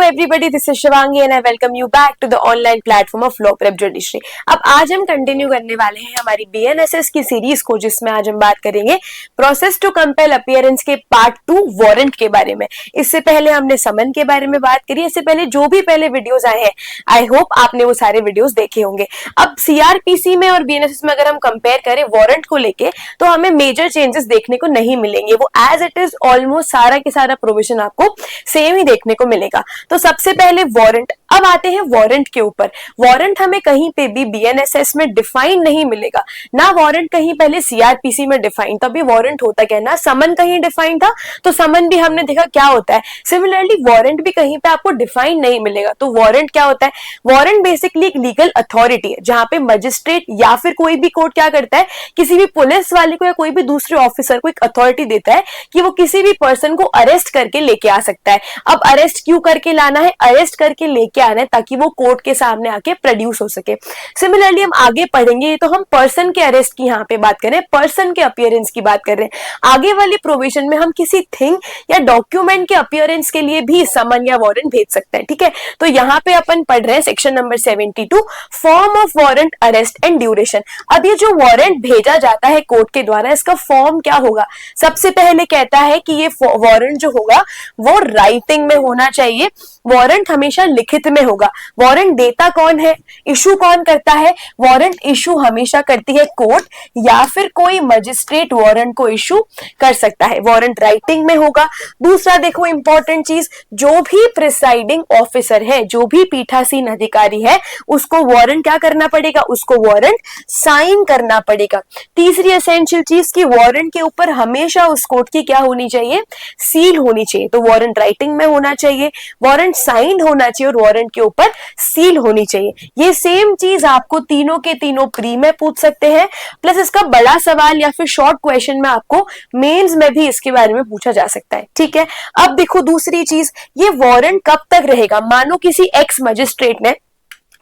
everybody, this is Shivangi and I welcome you back to the online platform of Law Prep Judiciary। अब आज हम continue करने वाले हैं हमारी BNSS की सीरीज को, जिसमें आज हम बात करेंगे प्रोसेस टू कंपेल अपीयरेंस के पार्ट 2 वारंट के बारे में। इससे पहले हमने समन के बारे में बात करी। इससे पहले जो भी पहले वीडियोस आए हैं, आई होप आपने वो सारे वीडियोस देखे होंगे। अब CRPC में और BNSS में अगर हम कंपेयर करें वारंट को लेके, तो हमें मेजर चेंजेस देखने को नहीं मिलेंगे। वो एज इट इज ऑलमोस्ट सारा के सारा प्रोविजन आपको सेम ही देखने को मिलेगा। तो सबसे पहले वारंट। अब आते हैं वारंट के ऊपर। वारंट हमें कहीं पे भी BNSS में डिफाइन नहीं मिलेगा, ना वारंट कहीं पहले CRPC में डिफाइन। तभी वारंट होता क्या, ना समन कहीं डिफाइन था तो समन भी हमने देखा क्या होता है। सिमिलरली वारंट भी कहीं पे आपको डिफाइन नहीं मिलेगा। तो वारंट क्या होता है? वारंट बेसिकली एक लीगल अथॉरिटी है, जहां पे मजिस्ट्रेट या फिर कोई भी कोर्ट क्या करता है, किसी भी पुलिस वाले को या कोई भी दूसरे ऑफिसर को एक अथॉरिटी देता है कि वो किसी भी पर्सन को अरेस्ट करके लेके आ सकता है। अब अरेस्ट क्यों करके लाना है? अरेस्ट करके लेके आना है ताकि वो कोर्ट के सामने आके प्रोड्यूस हो सके। सिमिलरली हम आगे पढ़ेंगे, तो हम पर्सन के अरेस्ट की यहाँ पे बात कर रहे हैं, पर्सन के अपीयरेंस की बात कर रहे हैं। आगे वाले प्रोविजन में हम किसी थिंग या डॉक्यूमेंट के अपीयरेंस के लिए भी समन या वारंट भेज सकते हैं। ठीक है, तो यहाँ पे अपन पढ़ रहे हैं section number 72, form of warrant, arrest and duration. अब ये जो वारंट भेजा जाता है कोर्ट के द्वारा, इसका फॉर्म क्या होगा? सबसे पहले कहता है कि ये वारंट जो होगा वो राइटिंग में होना चाहिए। वारंट हमेशा लिखित में होगा। वारंट देता कौन है, इशू कौन करता है? वारंट इशू हमेशा करती है कोर्ट, या फिर कोई मजिस्ट्रेट वारंट को इशू कर सकता है। वारंट राइटिंग में होगा। दूसरा देखो इंपॉर्टेंट चीज, जो भी प्रिसाइडिंग ऑफिसर है, जो भी पीठासीन अधिकारी है, उसको वारंट क्या करना पड़ेगा? उसको वारंट साइन करना पड़ेगा। तीसरी एसेंशियल चीज की वारंट के ऊपर हमेशा उस कोर्ट की क्या होनी चाहिए? सील होनी चाहिए। तो वारंट राइटिंग में होना चाहिए, वारंट साइंड होना चाहिए और वारंट के ऊपर सील होनी चाहिए। ये सेम चीज आपको तीनों के तीनों प्री में पूछ सकते हैं, प्लस इसका बड़ा सवाल या फिर शॉर्ट क्वेश्चन में आपको मेंस में भी इसके बारे में पूछा जा सकता है। ठीक है, अब देखो दूसरी चीज, ये वारंट कब तक रहेगा? मानो किसी एक्स मजिस्ट्रेट ने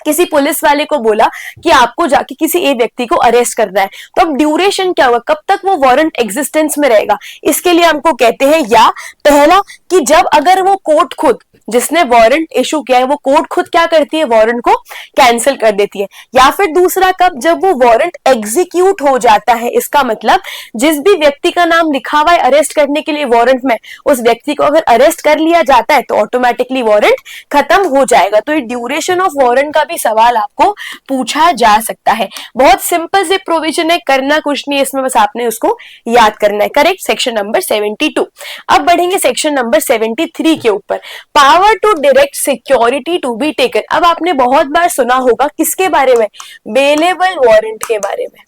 किसी पुलिस वाले को बोला कि आपको जाके किसी एक व्यक्ति को अरेस्ट करना है, तो अब ड्यूरेशन क्या होगा, कब तक वो वारंट एग्जिस्टेंस में रहेगा? इसके लिए हमको कहते हैं, या पहला कि जब अगर वो कोर्ट खुद, जिसने वारंट इशू किया है, वो कोर्ट खुद क्या करती है, वारंट को कैंसिल कर देती है। या फिर दूसरा कब, जब वो वारंट एग्जीक्यूट हो जाता है। इसका मतलब जिस भी व्यक्ति का नाम लिखा हुआ है अरेस्ट करने के लिए वारंट में, उस व्यक्ति को अगर अरेस्ट कर लिया जाता है तो ऑटोमेटिकली वारंट खत्म हो जाएगा। तो ये ड्यूरेशन ऑफ वारंट का भी सवाल आपको पूछा जा सकता है। बहुत सिंपल से प्रोविजन है, करना कुछ नहीं, इसमें बस आपने उसको याद करना है। Correct, section number 72। अब बढ़ेंगे सेक्शन नंबर 73 के ऊपर, power to direct security to be taken. अब आपने बहुत बार सुना होगा किसके बारे में? बेलेबल वारंट के बारे में,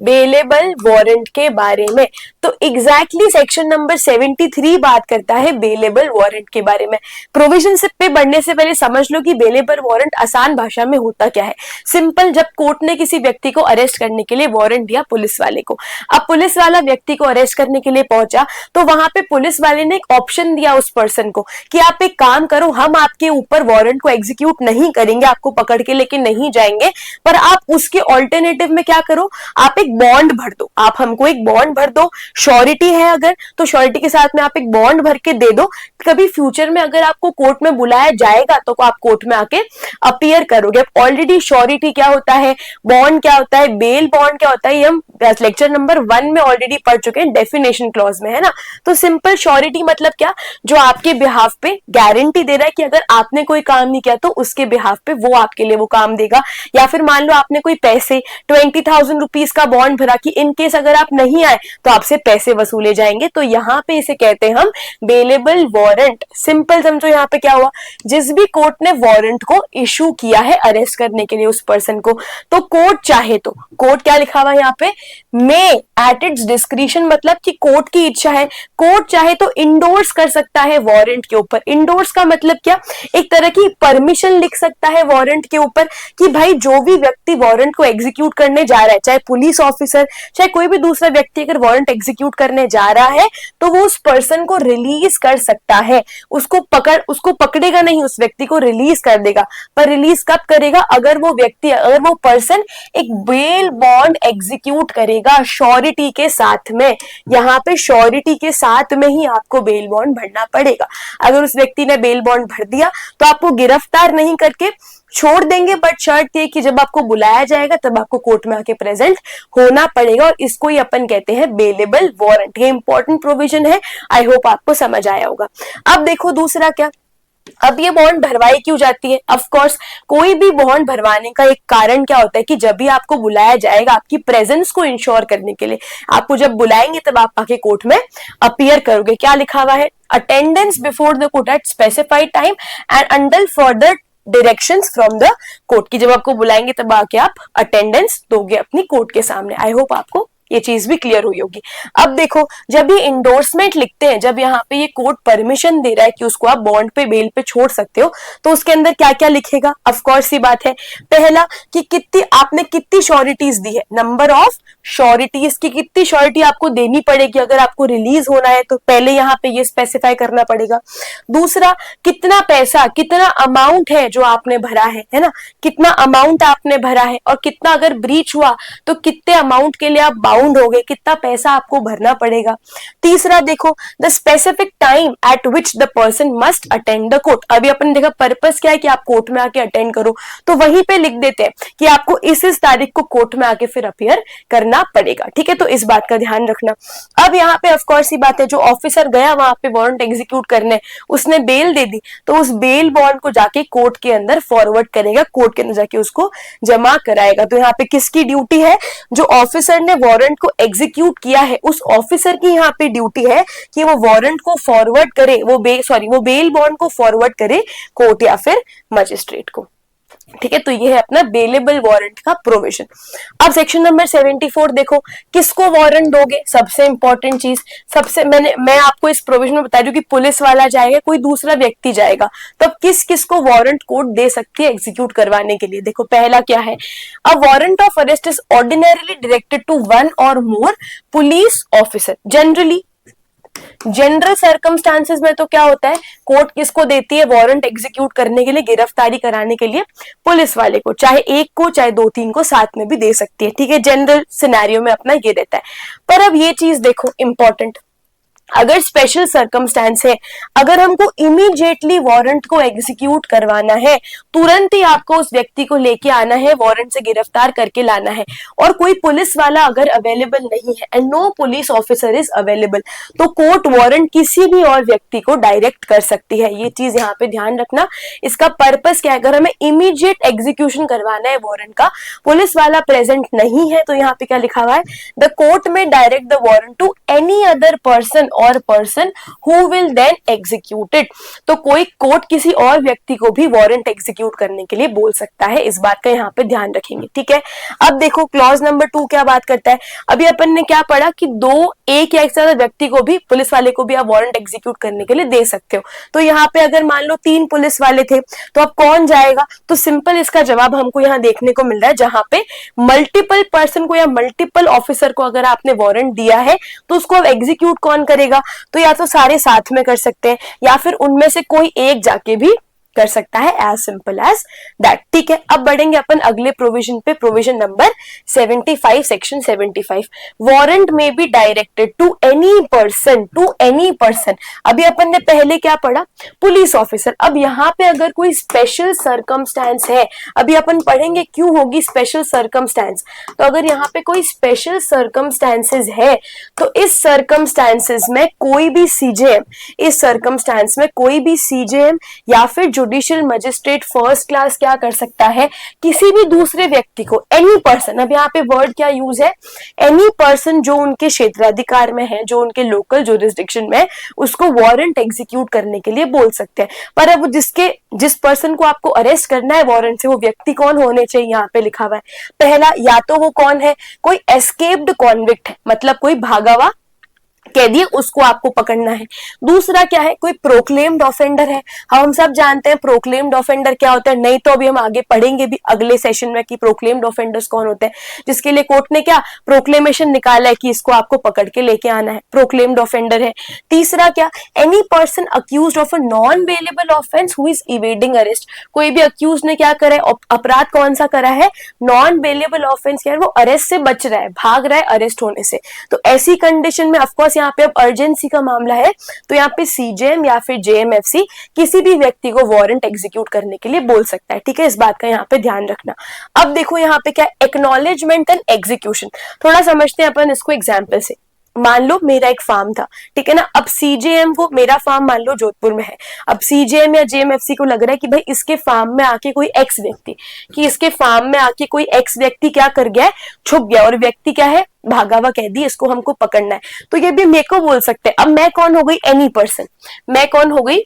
बेलेबल वारंट के बारे में। तो एग्जैक्टली सेक्शन नंबर 73 बात करता है बेलेबल वारंट के बारे में। प्रोविजन पे बढ़ने से पहले समझ लो कि बेलेबल वारंट आसान भाषा में होता क्या है। सिंपल, जब कोर्ट ने किसी व्यक्ति को अरेस्ट करने के लिए वारंट दिया पुलिस वाले को, अब पुलिस वाला व्यक्ति को अरेस्ट करने के लिए पहुंचा, तो वहां पे पुलिस वाले ने एक ऑप्शन दिया उस पर्सन को कि आप एक काम करो, हम आपके ऊपर वारंट को एग्जीक्यूट नहीं करेंगे, आपको पकड़ के लेके नहीं जाएंगे, पर आप उसके ऑल्टरनेटिव में क्या करो, आप एक बॉन्ड भर दो। आप हमको एक बॉन्ड भर दो, श्योरिटी है अगर, तो श्योरिटी के साथ में आप एक बॉन्ड भर के दे दो। कभी फ्यूचर में अगर आपको कोर्ट में बुलाया जाएगा तो आप कोर्ट में आके अपीयर करोगे। अब ऑलरेडी श्योरिटी क्या होता है, बॉन्ड क्या होता है, बेल बॉन्ड क्या होता है, ये हम लेक्चर नंबर 1 में ऑलरेडी पढ़ चुके हैं, डेफिनेशन क्लॉज में, है ना। तो सिंपल श्योरिटी मतलब क्या, जो आपके बिहाफ पे गारंटी दे रहा है कि अगर आपने कोई काम नहीं किया तो उसके बिहाफ पे वो आपके लिए वो काम देगा। या फिर मान लो आपने कोई पैसे 20,000 रुपीज का बॉन्ड भरा कि इन केस अगर आप नहीं आए तो आपसे पैसे वसूले जाएंगे, तो यहाँ पे इसे कहते हैं हम बेलेबल वारंट। सिंपल समझो, यहाँ पे क्या हुआ, जिस भी कोर्ट ने वारंट को इशू किया है अरेस्ट करने के लिए उस पर्सन को, तो कोर्ट चाहे तो, कोर्ट क्या लिखा हुआ है यहाँ पे, मे एट इट्स डिस्क्रिशन, मतलब कि कोर्ट की इच्छा है, कोर्ट चाहे तो इंडोर्स कर सकता है वारंट के ऊपर। इंडोर्स का मतलब क्या, एक तरह की परमिशन लिख सकता है वारंट के ऊपर कि भाई जो भी व्यक्ति वारंट को एग्जीक्यूट करने जा रहा है, चाहे पुलिस ऑफिसर, चाहे कोई भी दूसरा व्यक्ति अगर वारंट एग्जीक्यूट करने जा रहा है तो वो उस पर्सन को रिलीज कर सकता है। उसको पकड़ेगा नहीं, उस व्यक्ति को रिलीज कर देगा। पर रिलीज कब करेगा? अगर वो पर्सन एक बेल बॉन्ड एग्जीक्यूट करेगा श्योरिटी के साथ में। यहाँ पे श्योरिटी के साथ में ही आपको बेल बॉन्ड भरना पड़ेगा। अगर उस व्यक्ति ने बेल बॉन्ड भर दिया तो आपको गिरफ्तार नहीं करके छोड़ देंगे, बट शर्त ये कि जब आपको बुलाया जाएगा तब आपको कोर्ट में आके प्रेजेंट होना पड़ेगा, और इसको ही अपन कहते हैं बेलेबल वारंट। ये इंपॉर्टेंट प्रोविजन है, आई होप आपको समझ आया होगा। अब देखो दूसरा क्या, अब ये बॉन्ड भरवाई क्यों जाती है? ऑफ कोर्स कोई भी बॉन्ड भरवाने का एक कारण क्या होता है कि जब भी आपको बुलाया जाएगा आपकी प्रेजेंस को इंश्योर करने के लिए, आपको जब बुलाएंगे तब आप आके कोर्ट में अपीयर करोगे। क्या लिखा हुआ है? Attendance before the court at specified time and until further directions from the court, की जब आपको बुलाएंगे तब आके आप अटेंडेंस दोगे अपनी कोर्ट के सामने। आई होप आपको ये चीज भी क्लियर हुई होगी। अब देखो, जब ये इंडोर्समेंट लिखते हैं, जब यहाँ पे ये कोर्ट परमिशन दे रहा है कि उसको आप बॉन्ड पे बेल पे छोड़ सकते हो, तो उसके अंदर क्या क्या लिखेगा? ऑफ कोर्स ये बात है, पहला कि आपने कितनी श्योरिटीज दी है, नंबर ऑफ श्योरिटीज की कितनी श्योरिटी आपको देनी पड़ेगी अगर आपको रिलीज होना है, तो पहले यहाँ पे ये स्पेसिफाई करना पड़ेगा। दूसरा, कितना पैसा, कितना अमाउंट है जो आपने भरा है ना, कितना अमाउंट आपने भरा है, और कितना अगर ब्रीच हुआ तो कितने अमाउंट के लिए आप बाउंड हो गए, कितना पैसा आपको भरना पड़ेगा। तीसरा देखो, the specific time eight which the person must attend the court. अभी अपन देखा पर्पस क्या है कि आप कोर्ट में आके अटेंड करो, तो वहीं पे लिख देते हैं कि आपको इस तारीख को कोर्ट में आके फिर अपीयर करना पड़ेगा। ठीक है, तो इस बात का ध्यान रखना। अब यहाँ पे ऑफ कोर्स ये बात है, जो ऑफिसर गया वहां पे वारंट एग्जीक्यूट करने, उसने बेल दे दी, तो उस बेल बॉन्ड को जाके कोर्ट के अंदर फॉरवर्ड करेगा, कोर्ट के अंदर जाके उसको जमा कराएगा। तो यहाँ पे किसकी ड्यूटी है? जो ऑफिसर ने वारंट को एग्जीक्यूट किया है उस ऑफिसर की यहाँ पे ड्यूटी है कि वो वारंट को फॉरवर्ड करे, वो बेल बॉन्ड को फॉरवर्ड करे कोर्ट या फिर मजिस्ट्रेट को। ठीक है, तो ये है अपना बेलेबल वारंट का प्रोविजन। अब सेक्शन नंबर 74 देखो, किसको वारंट दोगे? सबसे इंपॉर्टेंट चीज, मैं आपको इस प्रोविजन में बता दूं कि पुलिस वाला जाएगा, कोई दूसरा व्यक्ति जाएगा, तब किस किस को वारंट कोर्ट दे सकती है एग्जीक्यूट करवाने के लिए। देखो पहला क्या है, a warrant of arrest is ordinarily directed to one और more police officer. General circumstances में तो क्या होता है, कोर्ट किसको देती है वारंट एग्जीक्यूट करने के लिए, गिरफ्तारी कराने के लिए? पुलिस वाले को, चाहे एक को चाहे दो तीन को साथ में भी दे सकती है। ठीक है, जनरल सिनेरियो में अपना ये रहता है। पर अब ये चीज देखो इंपॉर्टेंट, अगर स्पेशल सर्कमस्टेंस है, अगर हमको इमीडिएटली वारंट को एग्जीक्यूट करवाना है, तुरंत ही आपको उस व्यक्ति को लेके आना है, वारंट से गिरफ्तार करके लाना है, और कोई पुलिस वाला अगर अवेलेबल नहीं है and no police officer is available, तो कोर्ट वारंट किसी भी और व्यक्ति को डायरेक्ट कर सकती है। ये चीज यहाँ पे ध्यान रखना। इसका पर्पस क्या है, अगर हमें इमीडिएट एग्जीक्यूशन करवाना है वारंट का, पुलिस वाला प्रेजेंट नहीं है, तो यहाँ पे क्या लिखा हुआ है, द कोर्ट में direct the warrant to any other person और person who will then execute it. तो कोई कोर्ट किसी और व्यक्ति को भी वारंट एग्जीक्यूट करने के लिए बोल सकता है, इस बात का यहाँ पे ध्यान रखेंगे। ठीक है, अब देखो क्लॉज नंबर 2 क्या बात करता है। अभी अपन ने क्या पढ़ा कि एक या एक से ज्यादा व्यक्ति को भी, पुलिस वाले को भी आप वारंट एग्जीक्यूट करने के लिए दे सकते हो। तो यहाँ पे अगर मान लो 3 पुलिस वाले थे, तो अब कौन जाएगा? तो सिंपल इसका जवाब हमको यहाँ देखने को मिल रहा है, जहां पे मल्टीपल पर्सन को या मल्टीपल ऑफिसर को अगर आपने वारंट दिया है तो उसको अब एग्जीक्यूट कौन करेगा? तो या तो सारे साथ में कर सकते हैं या फिर उनमें से कोई एक जाके भी कर सकता है, एज सिंपल एज दैट। ठीक है, अब बढ़ेंगे अपन अगले प्रोविजन पे, प्रोविजन नंबर 75, सेक्शन 75। वारंट में be directed to any person. अभी अपन ने पहले क्या पढ़ा, पुलिस ऑफिसर। अब यहाँ पे अगर कोई स्पेशल सर्कमस्टेंस है, अभी अपन पढ़ेंगे क्यों होगी स्पेशल सर्कमस्टेंस। तो अगर यहाँ पे कोई स्पेशल सर्कमस्टेंसेस है, तो इस सर्कमस्टेंसेस में कोई भी सीजेएम, या फिर जुडिशियल मजिस्ट्रेट फर्स्ट क्लास क्या कर सकता है, किसी भी दूसरे व्यक्ति को, एनी पर्सन। अब यहाँ पे वर्ड क्या यूज है, एनी पर्सन, जो उनके क्षेत्राधिकार में है, जो उनके लोकल जुरिस्डिक्शन में, उसको वारंट एग्जीक्यूट करने के लिए बोल सकते हैं। पर अब जिस पर्सन को आपको अरेस्ट करना है वारंट से, वो व्यक्ति कौन होने चाहिए, यहाँ पे लिखा हुआ है। पहला, या तो वो कौन है, कोई एस्केप्ड कॉन्विक्ट है, मतलब कोई भागा हुआ कह दिए उसको आपको पकड़ना है। दूसरा क्या है, कोई प्रोक्लेम्ड ऑफेंडर है। हम सब जानते हैं प्रोक्लेम्ड ऑफेंडर क्या होता है, नहीं तो अभी हम आगे पढ़ेंगे भी अगले सेशन में कि प्रोक्लेम्ड ऑफेंडर्स कौन होते हैं, जिसके लिए कोर्ट ने क्या प्रोक्लेमेशन निकाला है कि इसको आपको पकड़ के लेके आना है, प्रोक्लेम्ड ऑफेंडर है। तीसरा क्या, any person accused of a non bailable offence who is evading arrest. कोई भी अक्यूज ने क्या करा है, अपराध कौन सा करा है, नॉन बेलेबल ऑफेंस, क्या है वो अरेस्ट से बच रहा है, भाग रहा है अरेस्ट होने से। तो ऐसी कंडीशन में ऑफकोर्स यहाँ पे अब अर्जेंसी का मामला है तो यहाँ पे सीजेएम या फिर जेएमएफसी किसी भी व्यक्ति को वारंट एग्जीक्यूट करने के लिए बोल सकता है। ठीक है, इस बात का यहाँ पे ध्यान रखना। अब देखो यहाँ पे क्या, एक्नॉलेजमेंट एंड एग्जीक्यूशन। थोड़ा समझते हैं अपन इसको एग्जाम्पल से। मान लो मेरा एक फार्म था, ठीक है ना, अब सीजेएम को, मेरा फार्म मान लो जोधपुर में है, अब सीजेएम या जेएमएफसी को लग रहा है कि भाई इसके फार्म में आके कोई एक्स व्यक्ति, कि इसके फार्म में आके कोई एक्स व्यक्ति क्या कर गया है, छुप गया, और व्यक्ति क्या है, भागा हुआ कह दी, इसको हमको पकड़ना है। तो ये भी मेरे को बोल सकते हैं। अब मैं कौन हो गई, एनी पर्सन, मैं कौन हो गई,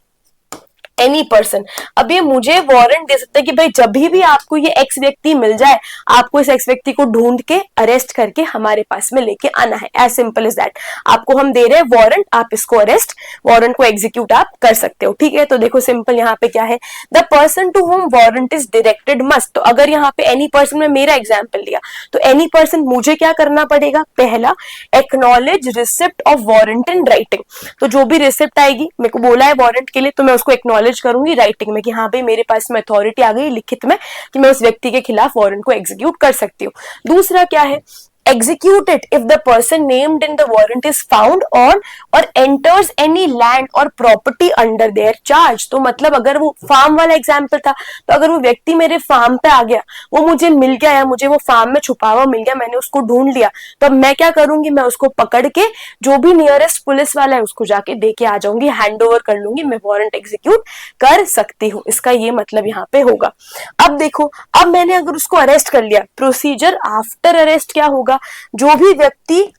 एनी पर्सन। अब ये मुझे वारंट दे सकता है कि भाई जब भी आपको ये एक्स व्यक्ति मिल जाए, आपको इस एक्स व्यक्ति को ढूंढ के अरेस्ट करके हमारे पास में लेके आना है। As simple is that. आपको हम दे रहे हैं वारंट, आप इसको अरेस्ट, वारंट को एग्जीक्यूट आप कर सकते हो। ठीक है, तो देखो सिंपल यहाँ पे क्या है, the person to whom warrant is directed must. तो अगर यहाँ पे एनी पर्सन में मेरा एग्जाम्पल लिया तो एनी पर्सन मुझे क्या करना पड़ेगा, पहला acknowledge receipt of warrant in writing. तो जो भी रिसिप्ट आएगी, मेरे को बोला है वारंट के लिए, तो मैं उसको एक्नॉलेज करूंगी राइटिंग में कि हाँ भाई मेरे पास में अथॉरिटी आ गई लिखित में कि मैं उस व्यक्ति के खिलाफ वारंट को एग्जीक्यूट कर सकती हूँ। दूसरा क्या है, execute it if the person named in the warrant is found on or enters any land or property under their charge। तो मतलब अगर वो फार्म वाला एग्जाम्पल था, तो अगर वो व्यक्ति मेरे फार्म पे आ गया, वो मुझे मिल गया या मुझे वो फार्म में छुपा हुआ मिल गया, मैंने उसको ढूंढ लिया, तो अब मैं क्या करूंगी, मैं उसको पकड़ के जो भी नियरेस्ट पुलिस वाला है उसको जाके दे के आ जाऊंगी, हैंड ओवर कर लूंगी, मैं वारंट एग्जीक्यूट कर सकती हूँ। इसका ये मतलब यहाँ पे होगा। अब देखो, अब मैंने अगर उसको अरेस्ट कर लिया, प्रोसीजर आफ्टर अरेस्ट क्या होगा, जो भी व्यक्ति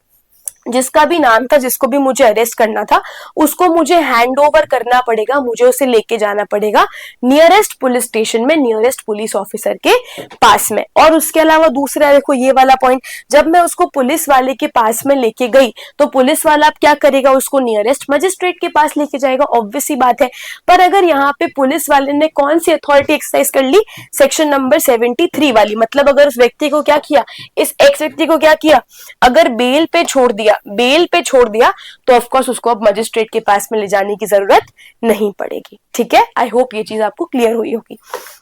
जिसका भी नाम था, जिसको भी मुझे अरेस्ट करना था, उसको मुझे हैंड ओवर करना पड़ेगा, मुझे उसे लेके जाना पड़ेगा नियरेस्ट पुलिस स्टेशन में, नियरेस्ट पुलिस ऑफिसर के पास में। और उसके अलावा दूसरा देखो ये वाला पॉइंट, जब मैं उसको पुलिस वाले के पास में लेके गई तो पुलिस वाला अब क्या करेगा, उसको नियरेस्ट मजिस्ट्रेट के पास लेके जाएगा, ऑब्वियस सी बात है। पर अगर यहाँ पे पुलिस वाले ने कौन सी अथॉरिटी एक्सरसाइज कर ली, सेक्शन नंबर 73 वाली, मतलब अगर उस व्यक्ति को क्या किया, इस एक्स व्यक्ति को क्या किया, अगर बेल पे छोड़ दिया, बेल पे छोड़ दिया, तो ऑफ कोर्स उसको अब मजिस्ट्रेट के पास में ले जाने की जरूरत नहीं पड़ेगी। ठीक है, आई होप ये चीज आपको क्लियर हुई होगी।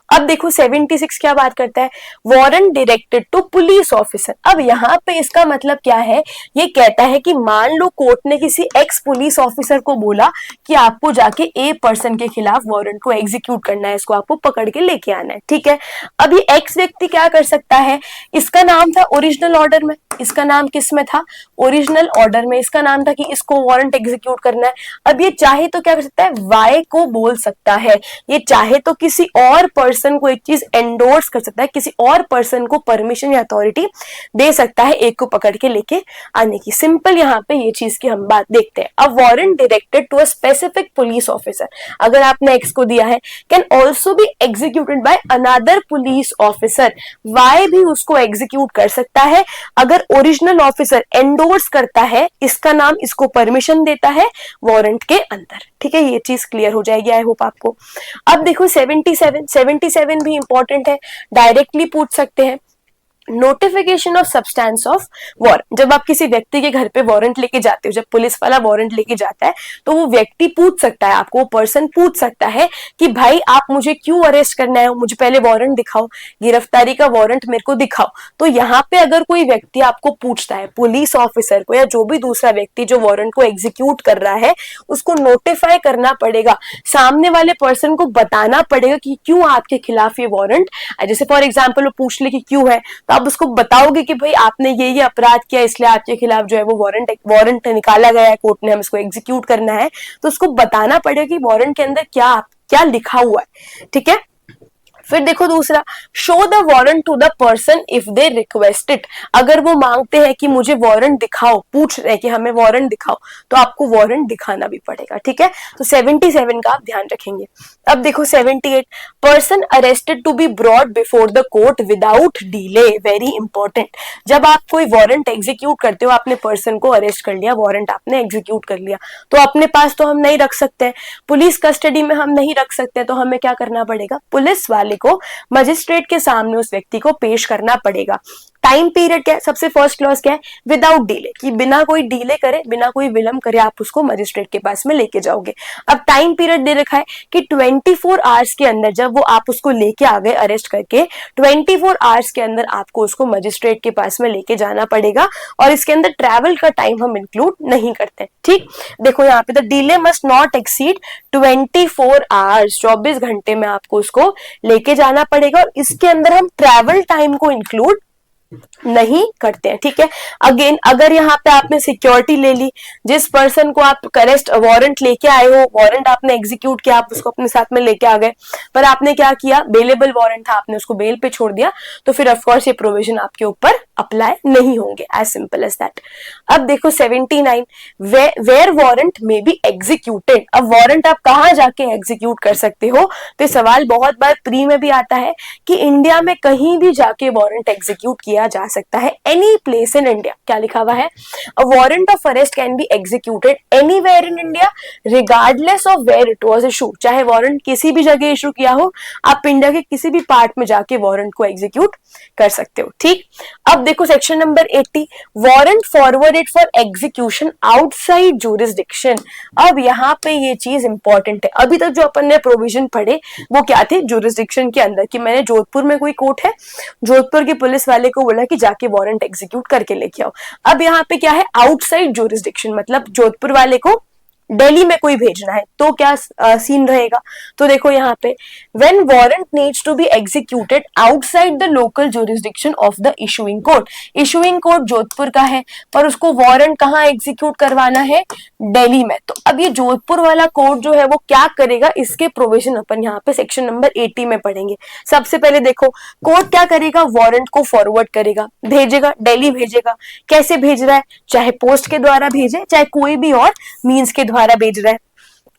अब देखो 76 क्या बात करता है, warrant directed to police officer. अब यहाँ पे इसका मतलब क्या है, ये कहता है कि मान लो कोर्ट ने किसी एक्स पुलिस ऑफिसर को बोला कि आपको जाके ए पर्सन के खिलाफ वारंट को एग्जीक्यूट करना है, इसको आपको पकड़ के लेके आना है। ठीक है, अब ये एक्स व्यक्ति क्या कर सकता है, इसका नाम था ओरिजिनल ऑर्डर में, इसका नाम किस में था, ओरिजिनल ऑर्डर में इसका नाम था कि इसको वारंट एग्जीक्यूट करना है। अब ये चाहे तो क्या कर सकता है, वाई को बोल सकता है, ये चाहे तो किसी और पर्सन को एक चीज एंडोर्स कर सकता है, किसी और पर्सन को परमिशन या अथॉरिटी दे सकता है एक को पकड़ के लेके आने की। सिंपल यहाँ पे ये चीज की हम बात देखते हैं। अब warrant directed to a specific police officer, अगर आपने एक्स को दिया है, can also be executed by another police officer, y भी उसको एग्जीक्यूट कर सकता है अगर ओरिजिनल ऑफिसर एंडोर्स करता है, इसका नाम इसको परमिशन देता है वारंट के अंदर। ठीक है, ये चीज क्लियर हो जाएगी आई होप आपको। अब देखो 77 भी इंपॉर्टेंट है, डायरेक्टली पूछ सकते हैं। Notification of substance of warrant, जब आप किसी व्यक्ति के घर पे वारंट लेके जाते हो, जब पुलिस वाला वारंट लेके जाता है तो वो व्यक्ति पूछ सकता है आपको, वो पर्सन पूछ सकता है कि भाई आप मुझे क्यों अरेस्ट करना है, मुझे पहले वारंट दिखाओ, गिरफ्तारी का वारंट मेरे को दिखाओ। तो यहाँ पे अगर कोई व्यक्ति आपको पूछता है, पुलिस ऑफिसर को या जो भी दूसरा व्यक्ति जो वारंट को एग्जीक्यूट कर रहा है, उसको नोटिफाई करना पड़ेगा, सामने वाले पर्सन को बताना पड़ेगा कि क्यों आपके खिलाफ ये वारंट, जैसे फॉर एग्जाम्पल वो पूछ ले कि क्यों है, तो आप उसको बताओगे कि भाई आपने ये अपराध किया, इसलिए आपके खिलाफ जो है वो वारंट निकाला गया है कोर्ट ने, हम इसको एग्जीक्यूट करना है। तो उसको बताना पड़ेगा कि वारंट के अंदर क्या क्या लिखा हुआ है। ठीक है, फिर देखो दूसरा, show the warrant to the person if they request it. अगर वो मांगते हैं कि मुझे वारंट दिखाओ, पूछ रहे हैं कि हमें वारंट दिखाओ, तो आपको वारंट दिखाना भी पड़ेगा, ठीक है। तो 77 का आप ध्यान रखेंगे। अब देखो 78, person arrested to be brought before the court without delay, very important. जब आप कोई वारंट एग्जीक्यूट करते हो, आपने पर्सन को अरेस्ट कर लिया, वारंट आपने एग्जीक्यूट कर लिया, तो अपने पास तो हम नहीं रख सकते, पुलिस कस्टडी में हम नहीं रख सकते, तो हमें क्या करना पड़ेगा, पुलिस वाले को मजिस्ट्रेट के सामने उस व्यक्ति को पेश करना पड़ेगा। टाइम पीरियड क्या है, सबसे फर्स्ट क्लॉज क्या है, विदाउट डिले, कि बिना कोई डिले करे, बिना कोई विलंब करे आप उसको मजिस्ट्रेट के पास में लेके जाओगे। अब टाइम पीरियड दे रखा है कि 24 आवर्स के अंदर, जब वो आप उसको लेके आ गए अरेस्ट करके, 24 आवर्स के अंदर आपको उसको मजिस्ट्रेट के पास में लेके जाना पड़ेगा, और इसके अंदर ट्रैवल का टाइम हम इंक्लूड नहीं करते, ठीक। देखो यहाँ पे, the delay must not exceed 24 hours, 24 घंटे में आपको उसको लेके जाना पड़ेगा, और इसके अंदर हम ट्रैवल टाइम को इंक्लूड नहीं करते हैं, ठीक है। अगेन, अगर यहाँ पे आपने सिक्योरिटी ले ली, जिस पर्सन को आप अरेस्ट वारंट लेके आए हो, वारंट आपने एग्जीक्यूट किया, आप उसको अपने साथ में लेके आ गए, पर आपने क्या किया, बेलेबल वारंट था, आपने उसको बेल पे छोड़ दिया, तो फिर ऑफकोर्स ये प्रोविजन आपके ऊपर अप्लाई नहीं होंगे, एज सिंपल एज दैट। अब देखो 79, वेयर वारंट में बी एग्जीक्यूटेड। अब वारंट आप कहाँ जाके एग्जीक्यूट कर सकते हो, तो सवाल बहुत बार प्री में भी आता है कि इंडिया में कहीं भी जाके वारंट एग्जीक्यूट किया जा सकता है, एनी प्लेस इन इंडिया। क्या लिखा हुआ है, a warrant of arrest can be executed anywhere in India regardless of where it was issue. चाहे वारंट किसी भी जगह इशू किया हो, आप इंडिया के किसी भी पार्ट में जाके वारंट को एग्जीक्यूट कर सकते हो, ठीक। अब देखो section number 80, warrant forwarded for execution outside jurisdiction. अब यहाँ पे ये चीज इंपॉर्टेंट है। अभी तक जो अपन ने प्रोविजन पढ़े वो क्या थे, जुरिस्डिक्शन के अंदर, कि मैंने जोधपुर में कोई कोर्ट है, जोधपुर के पुलिस वाले को बोला कि जाके वारंट एग्जीक्यूट करके लेके आओ। अब यहाँ पे क्या है, आउटसाइड जुरिस्डिक्शन, मतलब जोधपुर वाले को दिल्ली में कोई भेजना है, तो क्या सीन रहेगा। तो देखो यहाँ पे, when warrant needs to be executed outside the local jurisdiction of the issuing court. Issuing court Jodhpur का है, पर उसको वारंट कहाँ एग्जीक्यूट करवाना है, दिल्ली में। तो अब ये जोधपुर वाला कोर्ट जो है वो क्या करेगा, इसके प्रोविजन अपन यहाँ पे सेक्शन नंबर 80 में पढ़ेंगे। सबसे पहले देखो, कोर्ट क्या करेगा, वारंट को फॉरवर्ड करेगा, भेजेगा, दिल्ली भेजेगा। कैसे भेज रहा है, चाहे पोस्ट के द्वारा भेजे, चाहे कोई भी और मीन्स के द्वारा भेज रहा है।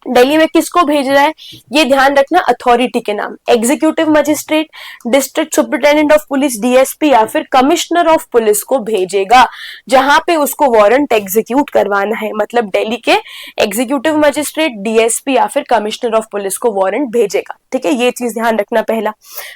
दिल्ली में किसको भेज रहा है, ये ध्यान रखना, अथॉरिटी के नाम, executive magistrate, district superintendent of police, DSP, या फिर कमिश्नर ऑफ पुलिस को भेजेगा, जहां पे उसको वारंट एग्जीक्यूट करवाना है। मतलब दिल्ली के एग्जीक्यूटिव मजिस्ट्रेट, डीएसपी या फिर कमिश्नर ऑफ पुलिस को वारंट भेजेगा, ठीक है। ये चीज ध्यान रखना पहला।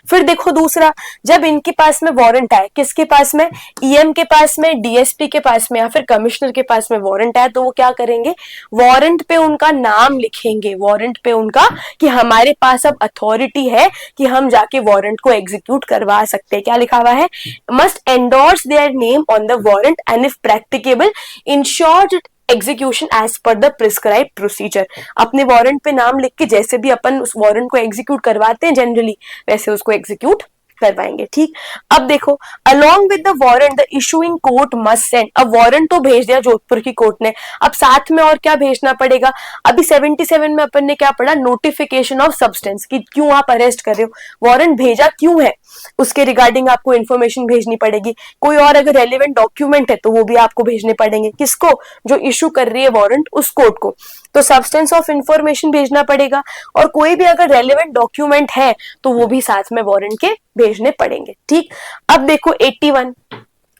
फिर देखो दूसरा, जब इनके पास में वारंट आए, किसके पास में, ईएम के पास में, डीएसपी के पास में, या फिर कमिश्नर के पास में वारंट आए, तो वो क्या करेंगे, वारंट पे उनका नाम लिखेंगे, वारंट पे उनका, कि हमारे पास अब अथॉरिटी है कि हम जाके वारंट को एग्जीक्यूट करवा सकते हैं। क्या लिखा हुआ है, must endorse their name on the warrant and if practicable ensure execution as per the prescribe procedure. अपने वारंट पे नाम लिख के, जैसे भी अपन उस वारंट को एग्जीक्यूट करवाते हैं जनरली, वैसे उसको एग्जीक्यूट करवाएंगे, ठीक। अब देखो, along with the warrant the issuing court must send. अब वारंट तो भेज दिया जोधपुर की कोर्ट ने, अब साथ में और क्या भेजना पड़ेगा। अभी 77 में अपन ने क्या पढ़ा, नोटिफिकेशन ऑफ सब्सटेंस, कि क्यों आप अरेस्ट कर रहे हो, वारंट भेजा क्यों है, उसके रिगार्डिंग आपको इन्फॉर्मेशन भेजनी पड़ेगी। कोई और अगर रेलिवेंट डॉक्यूमेंट है तो वो भी आपको भेजने पड़ेंगे, किसको, जो इशू कर रही है वारंट, उस कोर्ट को। तो सब्सटेंस ऑफ इंफॉर्मेशन भेजना पड़ेगा, और कोई भी अगर रेलिवेंट डॉक्यूमेंट है तो वो भी साथ में वारंट के भेजने पड़ेंगे, ठीक। अब देखो 81,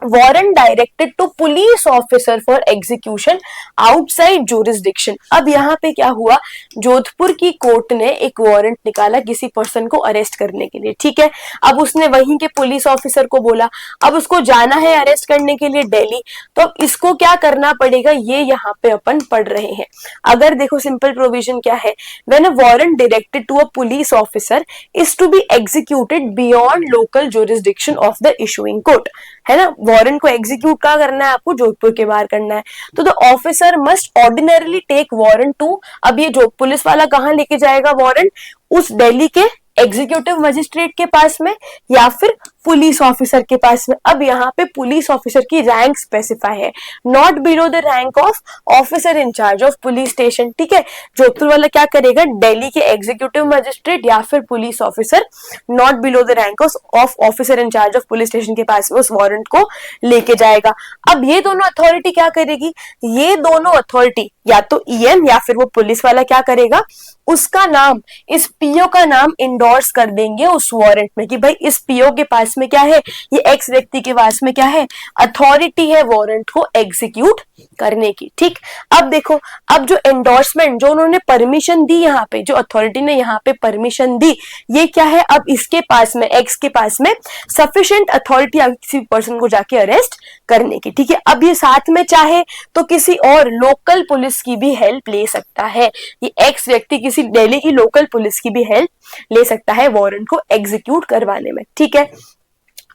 warrant directed to police officer for execution outside jurisdiction. अब यहाँ पे क्या हुआ, जोधपुर की कोर्ट ने एक वारंट निकाला किसी पर्सन को अरेस्ट करने के लिए, ठीक है। अब उसने वहीं के पुलिस ऑफिसर को बोला, अब उसको जाना है अरेस्ट करने के लिए दिल्ली, तो अब इसको क्या करना पड़ेगा, ये यहाँ पे अपन पढ़ रहे हैं। अगर देखो सिंपल प्रोविजन क्या है, when a warrant directed to a police officer is to be executed beyond local jurisdiction of the issuing court, है ना। वारंट को एग्जीक्यूट कहाँ करना है, आपको जोधपुर के बाहर करना है। तो the officer must ordinarily take warrant to, अब ये जो पुलिस वाला कहाँ लेके जाएगा वारंट, उस दिल्ली के एग्जीक्यूटिव मजिस्ट्रेट के पास में, या फिर पुलिस ऑफिसर के पास में। अब यहाँ पे पुलिस ऑफिसर की रैंक स्पेसिफाई है, not below the rank of officer in charge of police station. ठीक है, जोधपुर वाला क्या करेगा, दिल्ली के एग्जीक्यूटिव मजिस्ट्रेट या फिर police officer not below the rank of officer in charge of police station के पास में उस वारंट को लेके जाएगा। अब ये दोनों अथॉरिटी क्या करेगी, ये दोनों अथॉरिटी या तो ईएम या फिर वो पुलिस वाला क्या करेगा, उसका नाम, इस पीओ का नाम इंडोर्स कर देंगे उस वारंट में कि भाई इस पीओ के पास में क्या है, ये एक्स व्यक्ति के पास में क्या है, अथॉरिटी है वारंट को एग्जीक्यूट करने की। ठीक, अब देखो, अब जो एंडोर्समेंट, जो उन्होंने परमिशन दी, यहाँ पे जो अथॉरिटी ने यहाँ पे परमिशन दी, ये क्या है, अब इसके पास में, एक्स के पास में सफिशिएंट अथॉरिटी आ किसी पर्सन को जाके अरेस्ट करने की। ठीक है, अब ये साथ में चाहे तो किसी और लोकल पुलिस की भी हेल्प ले सकता है, ये एक्स व्यक्ति किसी दिल्ली की लोकल पुलिस की भी हेल्प ले सकता है वारंट को एग्जीक्यूट करवाने में। ठीक है,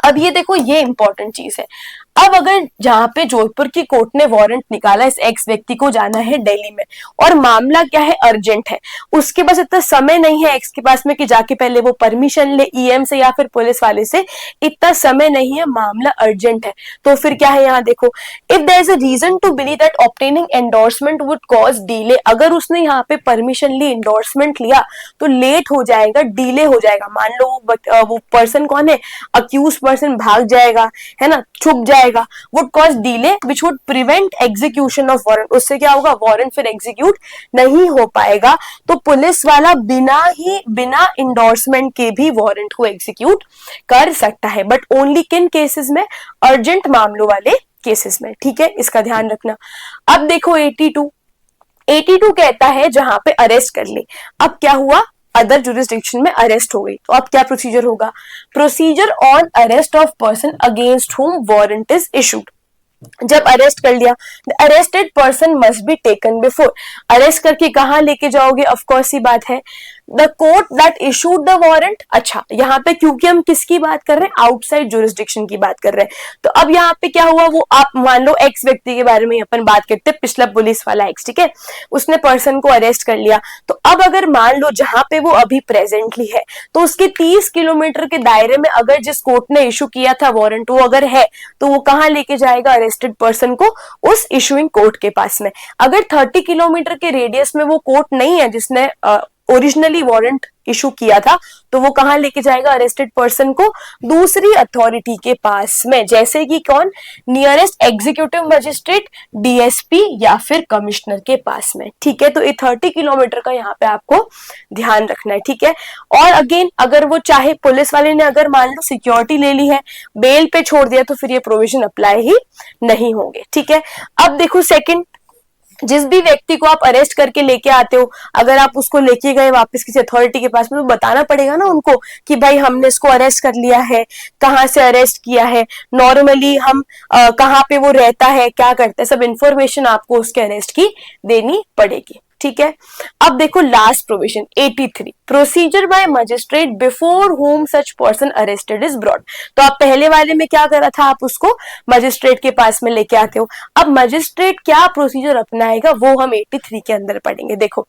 अब ये देखो, ये इंपॉर्टेंट चीज है। अब अगर जहां पे जोधपुर की कोर्ट ने वारंट निकाला, इस एक्स व्यक्ति को जाना है दिल्ली में और मामला क्या है, अर्जेंट है, उसके पास इतना समय नहीं है एक्स के पास में कि जाके पहले वो परमिशन ले ईएम से या फिर पुलिस वाले से, इतना समय नहीं है, मामला अर्जेंट है, तो फिर क्या है, यहाँ देखो, if there is a reason to believe that obtaining endorsement would cause delay, अगर उसने यहाँ पे परमिशन ली, एंडोर्समेंट लिया, तो लेट हो जाएगा, डिले हो जाएगा। मान लो वो पर्सन कौन है, अक्यूज पर्सन भाग जाएगा, है ना, छुप जाएगा, would cause delay which would prevent execution of warrant, उससे क्या होगा, वारंट फिर एग्जीक्यूट नहीं हो पाएगा। तो पुलिस वाला बिना इंडोर्समेंट के भी वारंट को एग्जीक्यूट कर सकता है, बट ओनली किन केसेस में, अर्जेंट मामलों वाले केसेस में। ठीक है, इसका ध्यान रखना। अब देखो 82 कहता है जहां पे अरेस्ट कर ले, अब क्या हुआ, अदर जुरिस्डिक्शन में अरेस्ट हो गई, तो अब क्या प्रोसीजर होगा, procedure on arrest of person against हुम वारंट इज इशूड। जब अरेस्ट कर लिया, the arrested person must be taken before, arrest करके कहां लेके जाओगे, ऑफ कोर्स ही बात है, the court that issued the warrant. अच्छा, यहाँ पे क्योंकि हम किसकी बात कर रहे हैं, आउटसाइड जुरिस्डिक्शन की बात कर रहे हैं, तो अब यहाँ पे क्या हुआ, वो आप मान लो एक्स व्यक्ति के बारे में अपन बात करते हैं, पिछला पुलिस वाला एक्स, ठीक है, उसने पर्सन को अरेस्ट कर लिया, तो अब अगर मान लो जहां पे वो अभी प्रेजेंटली है, तो उसके 30 किलोमीटर के दायरे में अगर जिस कोर्ट ने इशू किया था वारंट, वो अगर है, तो वो कहां लेके जाएगा अरेस्टेड पर्सन को, उस इशूइंग कोर्ट के पास में। अगर 30 किलोमीटर के रेडियस में वो कोर्ट नहीं है जिसने ओरिजिनली वारंट इशू किया था, तो वो कहां लेके जाएगा अरेस्टेड पर्सन को, दूसरी अथॉरिटी के पास में, जैसे कि कौन, नियरेस्ट एग्जीक्यूटिव मजिस्ट्रेट, डीएसपी या फिर कमिश्नर के पास में। ठीक है, तो ये 30 किलोमीटर का यहाँ पे आपको ध्यान रखना है। ठीक है, और अगेन अगर वो चाहे, पुलिस वाले ने अगर मान लो सिक्योरिटी ले ली है, बेल पे छोड़ दिया, तो फिर ये प्रोविजन अप्लाई ही नहीं होंगे। ठीक है, अब देखो सेकंड, जिस भी व्यक्ति को आप अरेस्ट करके लेके आते हो, अगर आप उसको लेके गए वापस किसी अथॉरिटी के पास में, तो बताना पड़ेगा ना उनको कि भाई हमने इसको अरेस्ट कर लिया है, कहाँ से अरेस्ट किया है, नॉर्मली हम कहाँ पे वो रहता है, क्या करता है, सब इंफॉर्मेशन आपको उसके अरेस्ट की देनी पड़ेगी। ठीक है, अब देखो last provision 83, procedure bye magistrate before home such person arrested is brought. तो आप पहले वाले में क्या करा था, आप उसको मजिस्ट्रेट के पास में लेके आते हो, अब मजिस्ट्रेट क्या प्रोसीजर अपनाएगा वो हम 83 के अंदर पढ़ेंगे। देखो,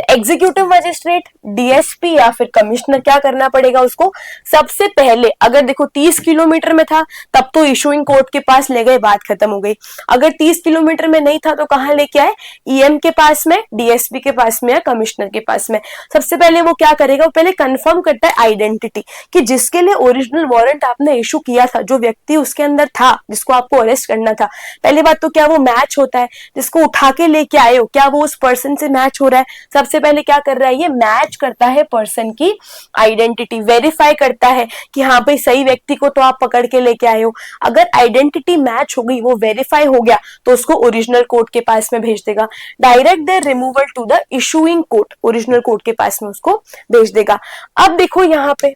एग्जीक्यूटिव मजिस्ट्रेट, डीएसपी या फिर कमिश्नर क्या करना पड़ेगा उसको, सबसे पहले अगर देखो 30 किलोमीटर में था तब तो इशूइंग कोर्ट के पास ले गए, बात खत्म हो गई। अगर 30 किलोमीटर में नहीं था तो कहां लेके आए, ईएम के पास में, डीएसपी के पास में या कमिश्नर के पास में। सबसे पहले वो क्या करेगा, वो पहले कंफर्म करता है आइडेंटिटी, कि जिसके लिए ओरिजिनल वारंट आपने इशू किया था, जो व्यक्ति उसके अंदर था जिसको आपको अरेस्ट करना था, पहली बात तो क्या वो मैच होता है, जिसको उठा के लेके आए हो क्या वो उस पर्सन से मैच हो रहा है। सबसे पहले क्या कर रहा है, ये मैच करता है पर्सन की आइडेंटिटी, वेरीफाई करता है कि हाँ भाई सही व्यक्ति को तो आप पकड़ के लेके आए हो। अगर आइडेंटिटी मैच हो गई, वो वेरीफाई हो गया, तो उसको ओरिजिनल कोर्ट के पास में भेज देगा, direct their removal to the issuing court, original court के पास में उसको भेज देगा। अब देखो यहाँ पे,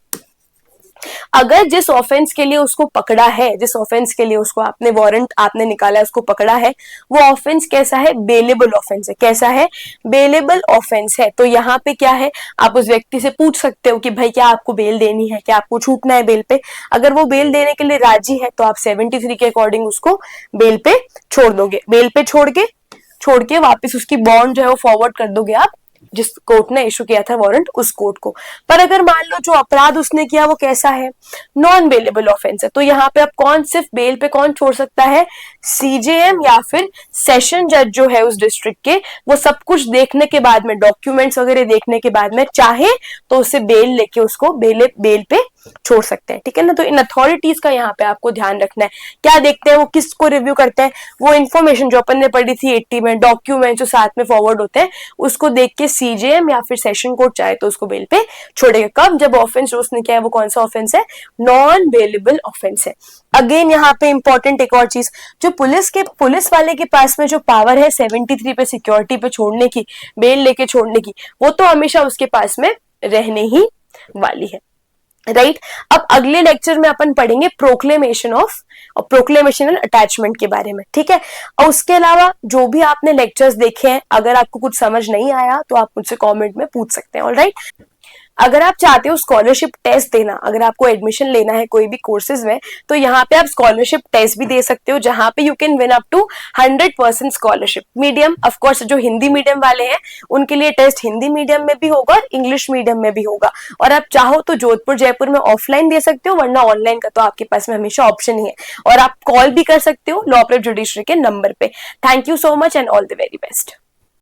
अगर जिस ऑफेंस के लिए उसको पकड़ा है, जिस ऑफेंस के लिए उसको आपने वारंट आपने निकाला है, उसको पकड़ा है, वो ऑफेंस कैसा है, बेलेबल ऑफेंस है। कैसा है, बेलेबल ऑफेंस है। तो यहाँ पे क्या है, आप उस व्यक्ति से पूछ सकते हो कि भाई क्या आपको बेल देनी है, क्या आपको छूटना है बेल पे। अगर वो बेल देने के लिए राजी है तो आप 73 के अकॉर्डिंग उसको बेल पे छोड़ दोगे, बेल पे छोड़ के वापस उसकी बॉन्ड जो है वो फॉरवर्ड कर दोगे आप जिस कोर्ट ने इशू किया था वारंट उस कोर्ट को। पर अगर मान लो जो अपराध उसने किया वो कैसा है, नॉन बेलेबल ऑफेंस है, तो यहाँ पे अब कौन सिर्फ बेल पे कौन छोड़ सकता है, सीजेएम या फिर सेशन जज जो है उस डिस्ट्रिक्ट के, वो सब कुछ देखने के बाद में, डॉक्यूमेंट्स वगैरह देखने के बाद में चाहे तो उसे बेल लेके उसको बेल पे छोड़ सकते हैं, ठीक है ना। तो इन अथॉरिटीज का यहाँ पे आपको ध्यान रखना है। क्या देखते हैं वो, किसको रिव्यू करते हैं, वो इन्फॉर्मेशन जो अपन ने पढ़ी थी 80 में, डॉक्यूमेंट जो साथ में फॉरवर्ड होते हैं, उसको देख के सीजेएम या फिर सेशन कोर्ट चाहे तो उसको बेल पे छोड़ेगा। कब, जब ऑफेंस जो उसने किया है वो कौन सा ऑफेंस है, नॉन बेलेबल ऑफेंस है। अगेन यहाँ पे इंपॉर्टेंट एक और चीज, जो पुलिस वाले के पास में जो पावर है 73 पे सिक्योरिटी पे छोड़ने की, बेल लेके छोड़ने की, वो तो हमेशा उसके पास में रहने ही वाली है, राइट। अब अगले लेक्चर में अपन पढ़ेंगे प्रोक्लेमेशन एंड अटैचमेंट के बारे में, ठीक है। और उसके अलावा जो भी आपने लेक्चर्स देखे हैं, अगर आपको कुछ समझ नहीं आया तो आप मुझसे कमेंट में पूछ सकते हैं, ऑलराइट। अगर आप चाहते हो स्कॉलरशिप टेस्ट देना, अगर आपको एडमिशन लेना है कोई भी कोर्सेज में, तो यहाँ पे आप स्कॉलरशिप टेस्ट भी दे सकते हो, जहां पे you can win up to 100% scholarship. Medium, of course जो हिंदी मीडियम वाले हैं उनके लिए टेस्ट हिंदी मीडियम में भी होगा और इंग्लिश मीडियम में भी होगा। और आप चाहो तो जोधपुर जयपुर में ऑफलाइन दे सकते हो, वरना ऑनलाइन का तो आपके पास में हमेशा ऑप्शन ही है। और आप कॉल भी कर सकते हो लॉ प्रेप जुडिशरी के नंबर पे। Thank you so much and all the very best.